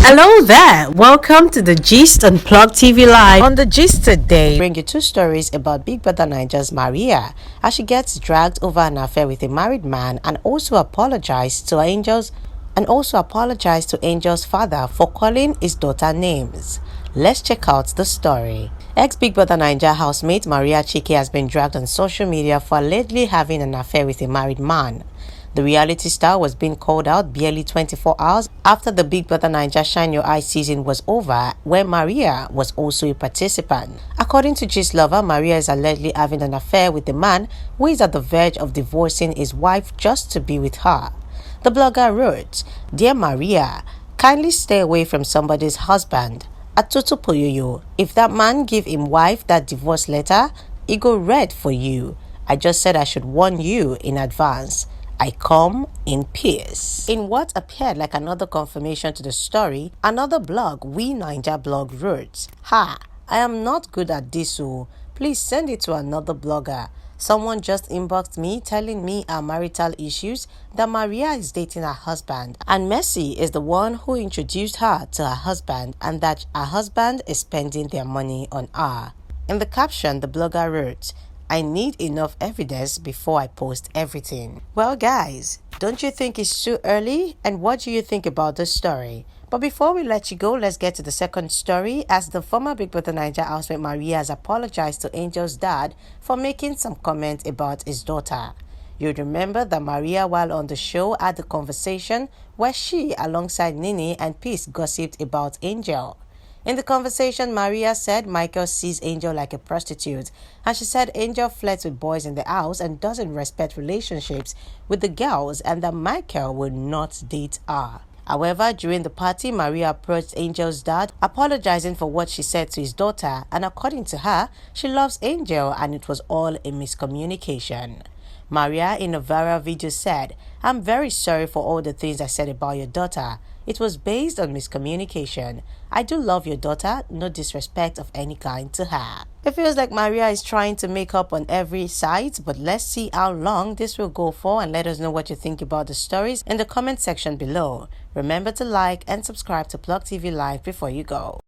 Hello there, welcome to the Gist on Plug TV Live. On the Gist today, bring you two stories about BBnaija's Maria as she gets dragged over an affair with a married man and also apologized to Angel's father for calling his daughter names. Let's check out the story. Ex-BBnaija housemate Maria Chike has been dragged on social media for allegedly having an affair with a married man. The reality star was being called out barely 24 hours after the BBnaija Shine Your Eye season was over, where Maria was also a participant. According to Gist Lover, Maria is allegedly having an affair with a man who is at the verge of divorcing his wife just to be with her. The blogger wrote, "Dear Maria, kindly stay away from somebody's husband. Atutu poyoyo. If that man give him wife that divorce letter, he go red for you. I just said I should warn you in advance. I come in peace." In what appeared like another confirmation to the story, another blog, BBnaija blog, wrote, "Ha, I am not good at this, so please send it to another blogger. Someone just inboxed me telling me our marital issues, that Maria is dating her husband and Mercy is the one who introduced her to her husband and that her husband is spending their money on her." In the caption, the blogger wrote, "I need enough evidence before I post everything." Well guys, don't you think it's too early? And what do you think about this story? But before we let you go, let's get to the second story, as the former BBnaija housemate Maria has apologized to Angel's dad for making some comments about his daughter. You'd remember that Maria, while on the show, had a conversation where she, alongside Nini and Peace, gossiped about Angel. In the conversation, Maria said Michael sees Angel like a prostitute, and she said Angel flirts with boys in the house and doesn't respect relationships with the girls, and that Michael will not date her. However, during the party, Maria approached Angel's dad, apologizing for what she said to his daughter, and according to her, she loves Angel and it was all a miscommunication. Maria, in a viral video, said, "I'm very sorry for all the things I said about your daughter. It was based on miscommunication. I do love your daughter, no disrespect of any kind to her." It feels like Maria is trying to make up on every side, but let's see how long this will go for, and let us know what you think about the stories in the comment section below. Remember to like and subscribe to Plug TV Live before you go.